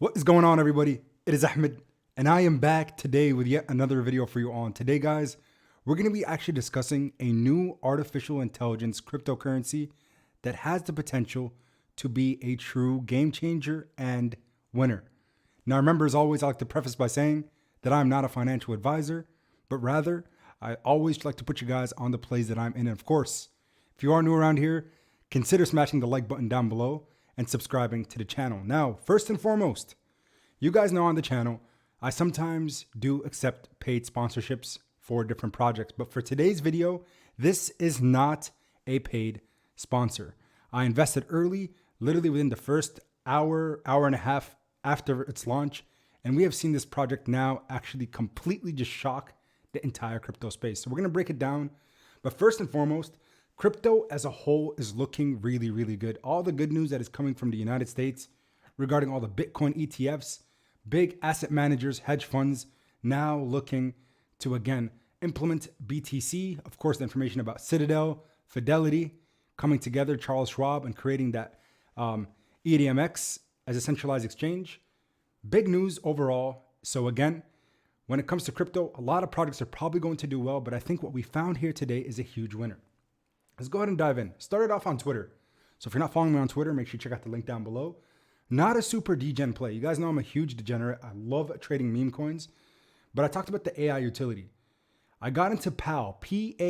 What is going on, everybody? It is Ahmed, and I am back today with yet another video for you on. Today, guys, we're going to be actually discussing a new artificial intelligence cryptocurrency that has the potential to be a true game changer and winner. Now, remember, as always, I like to preface by saying that I'm not a financial advisor, but rather, I always like to put you guys on the plays that I'm in. And of course, if you are new around here, consider smashing the like button down below and subscribing to the channel. Now, first and foremost, you guys know on the channel, I sometimes do accept paid sponsorships for different projects, but for today's video, this is not a paid sponsor. I invested early, literally within the first hour and a half after its launch, and we have seen this project now actually completely just shock the entire crypto space. So we're gonna break it down, but first and foremost, crypto as a whole is looking really, really good. All the good news that is coming from the United States regarding all the Bitcoin ETFs, big asset managers, hedge funds, now looking to, again, implement BTC. Of course, the information about Citadel, Fidelity, coming together, Charles Schwab, and creating that EDMX as a centralized exchange. Big news overall. So again, when it comes to crypto, a lot of projects are probably going to do well, but I think what we found here today is a huge winner. Let's go ahead and dive in. Started off on Twitter. So if you're not following me on Twitter, make sure you check out the link down below. Not a super degen play. You guys know I'm a huge degenerate. I love trading meme coins, but I talked about the AI utility. I got into PAL, P-A-A-L,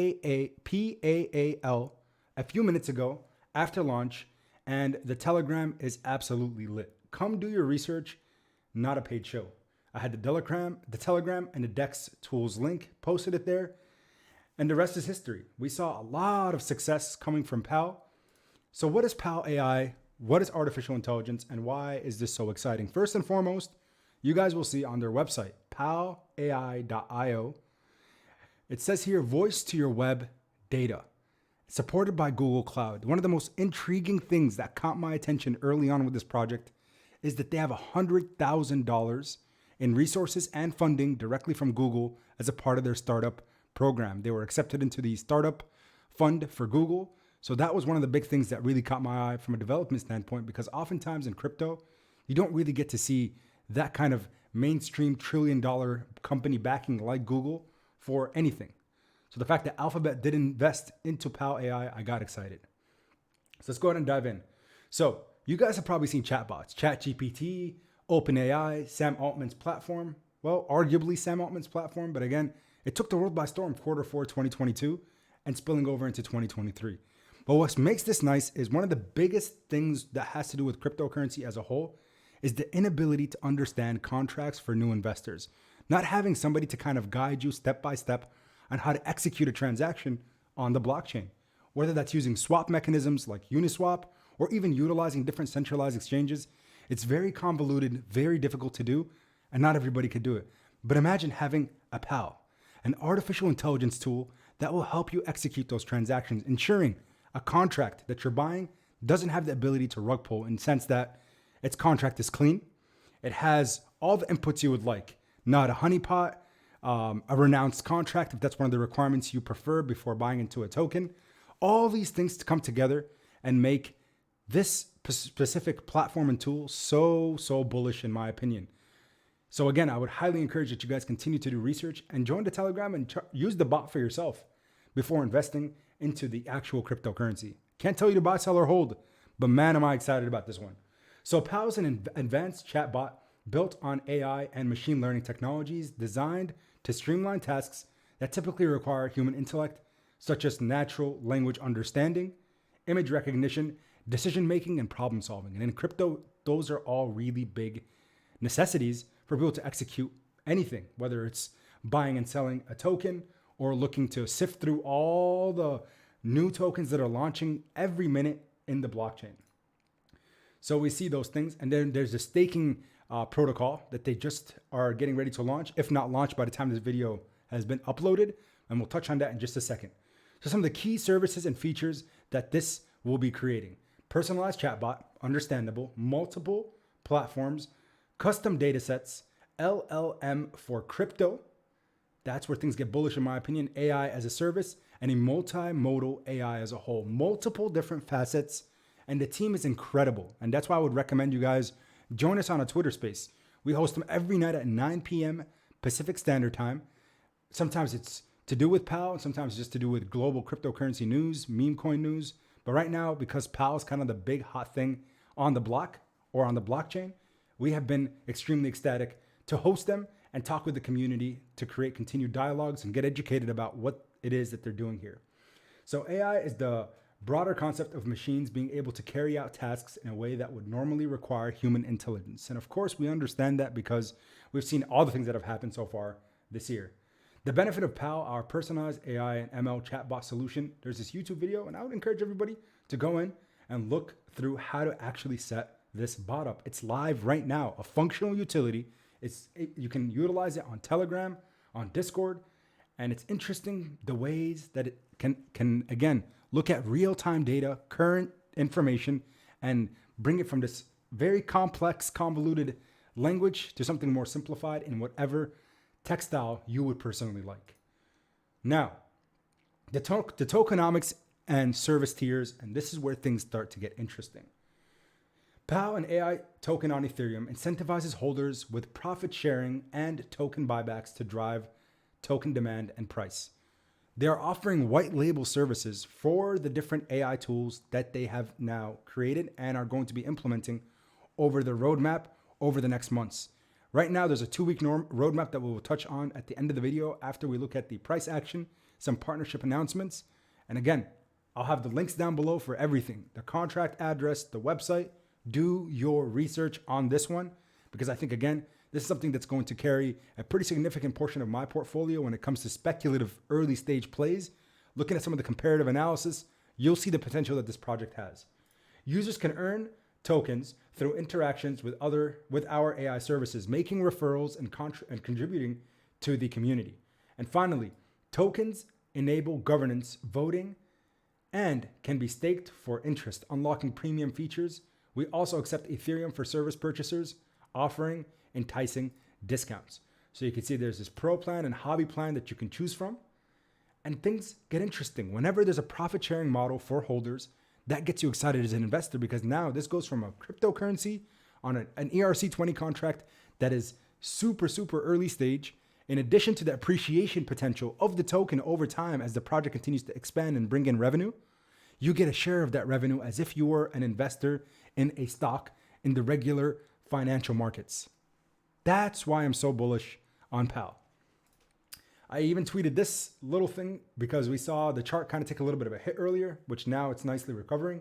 a few minutes ago after launch, and the Telegram is absolutely lit. Come do your research, not a paid show. I had the Telegram, and the DEX tools link, posted it there, and the rest is history. We saw a lot of success coming from PAL. So what is PAL AI? What is artificial intelligence, and why is this so exciting? First and foremost, you guys will see on their website, palai.io, it says here, voice to your web data. It's supported by Google Cloud. One of the most intriguing things that caught my attention early on with this project is that they have $100,000 in resources and funding directly from Google as a part of their startup program. They were accepted into the startup fund for Google. So that was one of the big things that really caught my eye from a development standpoint, because oftentimes in crypto, you don't really get to see that kind of mainstream $1 trillion company backing like Google for anything. So the fact that Alphabet did invest into PAL AI, I got excited. So let's go ahead and dive in. So you guys have probably seen chatbots, ChatGPT, OpenAI, Sam Altman's platform. Well, arguably Sam Altman's platform, but again, it took the world by storm Q4 2022 and spilling over into 2023. But what makes this nice is one of the biggest things that has to do with cryptocurrency as a whole is the inability to understand contracts for new investors. Not having somebody to kind of guide you step by step on how to execute a transaction on the blockchain, whether that's using swap mechanisms like Uniswap or even utilizing different centralized exchanges. It's very convoluted, very difficult to do, and not everybody could do it. But imagine having a PAL, an artificial intelligence tool that will help you execute those transactions, ensuring a contract that you're buying doesn't have the ability to rug pull, in the sense that its contract is clean. It has all the inputs you would like, not a honeypot, a renounced contract, if that's one of the requirements you prefer before buying into a token. All these things to come together and make this specific platform and tool so bullish, in my opinion. So again, I would highly encourage that you guys continue to do research and join the Telegram and use the bot for yourself before investing into the actual cryptocurrency. Can't tell you to buy, sell, or hold, but man, am I excited about this one. So PAL is an advanced chatbot built on AI and machine learning technologies designed to streamline tasks that typically require human intellect, such as natural language understanding, image recognition, decision-making, and problem solving. And in crypto, those are all really big necessities for people to execute anything, whether it's buying and selling a token or looking to sift through all the new tokens that are launching every minute in the blockchain. So we see those things. And then there's a staking protocol that they just are getting ready to launch, if not launched by the time this video has been uploaded. And we'll touch on that in just a second. So some of the key services and features that this will be creating: personalized chatbot, understandable, multiple platforms, custom data sets, LLM for crypto. That's where things get bullish, in my opinion. AI as a service, and a multimodal AI as a whole. Multiple different facets, and the team is incredible. And that's why I would recommend you guys Join us on a Twitter space. We host them every night at 9 p.m. Pacific Standard Time. Sometimes it's to do with PAL, and sometimes just to do with global cryptocurrency news, meme coin news. But right now, because PAL is kind of the big hot thing on the block or on the blockchain, we have been extremely ecstatic to host them and talk with the community to create continued dialogues and get educated about what it is that they're doing here. So AI is the broader concept of machines being able to carry out tasks in a way that would normally require human intelligence. And of course, we understand that because we've seen all the things that have happened so far this year. The benefit of PAL, our personalized AI and ML chatbot solution, there's this YouTube video, and I would encourage everybody to go in and look through how to actually set this bot up. It's live right now, a functional utility. You can utilize it on Telegram, on Discord, and it's interesting the ways that it can again, look at real-time data, current information, and bring it from this very complex, convoluted language to something more simplified in whatever textile you would personally like. Now, the tokenomics and service tiers, and this is where things start to get interesting. PAL, an AI token on Ethereum, incentivizes holders with profit sharing and token buybacks to drive token demand and price. They are offering white label services for the different AI tools that they have now created and are going to be implementing over the roadmap over the next months. Right now, there's a 2-week roadmap that we will touch on at the end of the video after we look at the price action, some partnership announcements. And again, I'll have the links down below for everything, the contract address, the website. Do your research on this one, because I think, again, this is something that's going to carry a pretty significant portion of my portfolio when it comes to speculative early stage plays. Looking at some of the comparative analysis, you'll see the potential that this project has. Users can earn tokens through interactions with our AI services, making referrals and contributing to the community. And finally, tokens enable governance, voting, and can be staked for interest, unlocking premium features. We also accept Ethereum for service purchasers, offering enticing discounts. So you can see there's this pro plan and hobby plan that you can choose from. And things get interesting. Whenever there's a profit sharing model for holders, that gets you excited as an investor, because now this goes from a cryptocurrency on an ERC20 contract that is super, super early stage, in addition to the appreciation potential of the token over time as the project continues to expand and bring in revenue. You get a share of that revenue as if you were an investor in a stock in the regular financial markets. That's why I'm so bullish on PAL. I even tweeted this little thing because we saw the chart kind of take a little bit of a hit earlier, which now it's nicely recovering.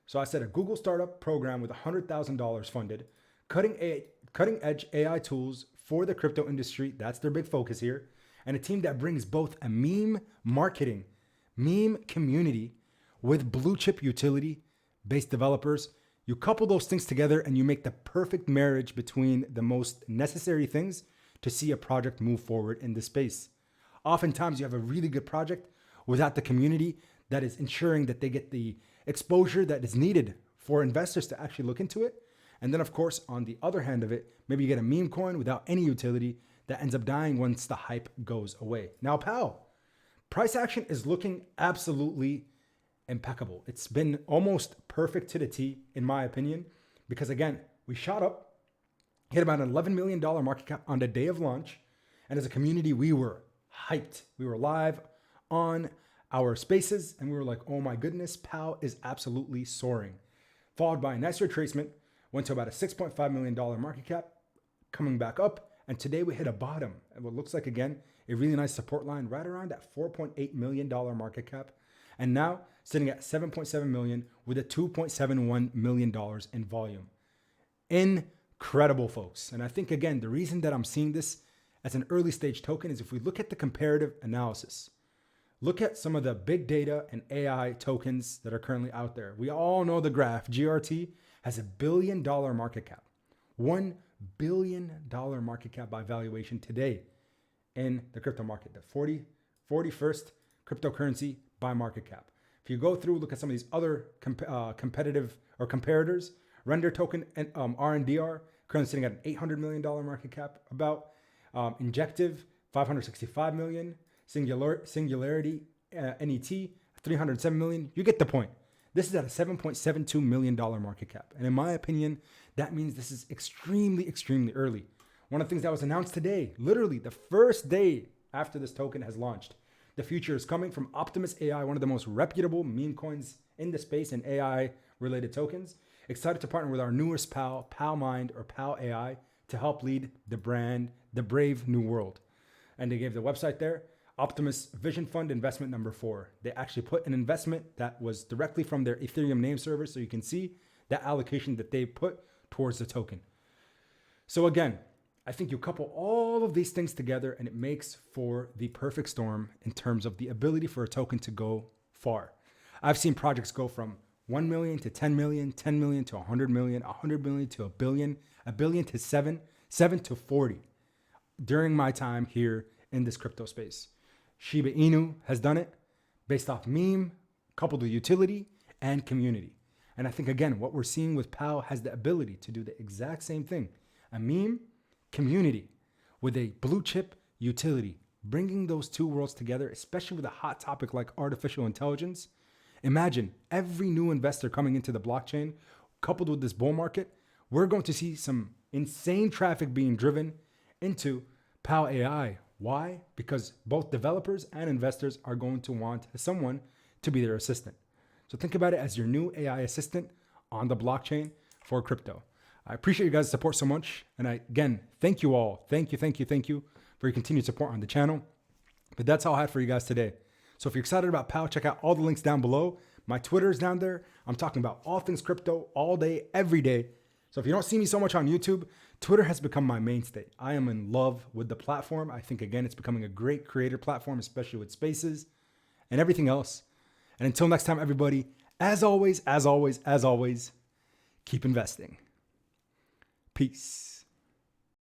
So I said a Google startup program with $100,000 funded, cutting edge AI tools for the crypto industry. That's their big focus here. And a team that brings both a meme marketing, meme community with blue chip utility based developers. You couple those things together and you make the perfect marriage between the most necessary things to see a project move forward in this space. Oftentimes you have a really good project without the community that is ensuring that they get the exposure that is needed for investors to actually look into it. And then of course, on the other hand of it, maybe you get a meme coin without any utility that ends up dying once the hype goes away. Now, PAL, price action is looking absolutely impeccable. It's been almost perfect to the T, in my opinion, because again, we shot up, hit about an $11 million market cap on the day of launch. And as a community, we were hyped. We were live on our spaces and we were like, oh my goodness, PAL is absolutely soaring. Followed by a nice retracement, went to about a $6.5 million market cap, coming back up. And today we hit a bottom at what looks like, again, a really nice support line right around that $4.8 million market cap. And now sitting at 7.7 million with a $2.71 million in volume. Incredible, folks. And I think, again, the reason that I'm seeing this as an early stage token is if we look at the comparative analysis, look at some of the big data and AI tokens that are currently out there. We all know the graph. GRT has $1 billion market cap, $1 billion market cap by valuation today in the crypto market, the 41st cryptocurrency by market cap. If you go through, look at some of these other competitive or comparators, Render token and RNDR currently sitting at an $800 million market cap. About Injective, 565 million. Singularity NET, 307 million. You get the point. This is at a $7.72 million market cap. And in my opinion, That means this is extremely, extremely early. One of the things that was announced today, literally the first day after this token has launched, the future is coming from Optimus AI, one of the most reputable meme coins in the space and AI related tokens. Excited to partner with our newest pal, Pal Mind or Pal AI, to help lead the brave new world. And they gave the website there, Optimus Vision Fund investment number 4. They actually put an investment that was directly from their Ethereum name server, so you can see that allocation that they put towards the token. So again, I think you couple all of these things together and it makes for the perfect storm in terms of the ability for a token to go far. I've seen projects go from 1 million to 10 million, 10 million to 100 million, 100 million to a billion to 7 to 40 during my time here in this crypto space. Shiba Inu has done it based off meme, coupled with utility and community. And I think, again, what we're seeing with PAL has the ability to do the exact same thing. A meme, community, with a blue chip utility, bringing those two worlds together, especially with a hot topic like artificial intelligence. Imagine every new investor coming into the blockchain, coupled with this bull market, we're going to see some insane traffic being driven into PAL AI. Why? Because both developers and investors are going to want someone to be their assistant. So think about it as your new AI assistant on the blockchain for crypto. I appreciate you guys' support so much. And again, thank you all. Thank you for your continued support on the channel. But that's all I had for you guys today. So if you're excited about PAL, check out all the links down below. My Twitter is down there. I'm talking about all things crypto all day, every day. So if you don't see me so much on YouTube, Twitter has become my mainstay. I am in love with the platform. I think, again, it's becoming a great creator platform, especially with spaces and everything else. And until next time, everybody, as always, keep investing. Peace.